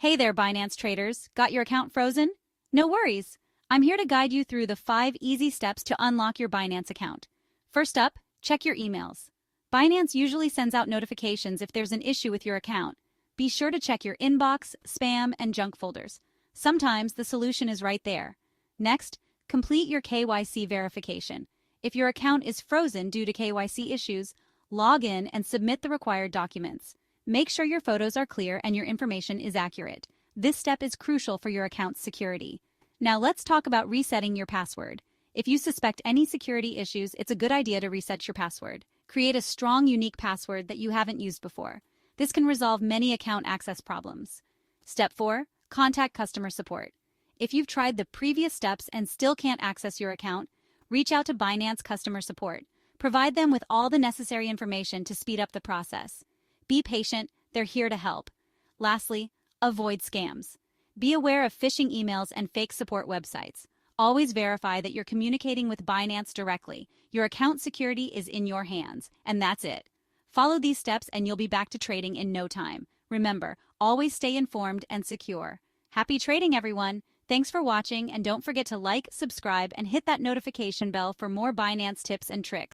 Hey there, Binance traders. Got your account frozen? No worries. I'm here to guide you through the 5 easy steps to unlock your Binance account. First up, check your emails. Binance usually sends out notifications if there's an issue with your account. Be sure to check your inbox, spam, and junk folders. Sometimes the solution is right there. Next, complete your KYC verification. If your account is frozen due to KYC issues, log in and submit the required documents. Make sure your photos are clear and your information is accurate. This step is crucial for your account's security. Now let's talk about resetting your password. If you suspect any security issues, it's a good idea to reset your password. Create a strong, unique password that you haven't used before. This can resolve many account access problems. Step 4. Contact customer support. If you've tried the previous steps and still can't access your account, reach out to Binance customer support. Provide them with all the necessary information to speed up the process. Be patient, they're here to help. Lastly, avoid scams. Be aware of phishing emails and fake support websites. Always verify that you're communicating with Binance directly. Your account security is in your hands, and that's it. Follow these steps and you'll be back to trading in no time. Remember, always stay informed and secure. Happy trading, everyone! Thanks for watching, and don't forget to like, subscribe, and hit that notification bell for more Binance tips and tricks.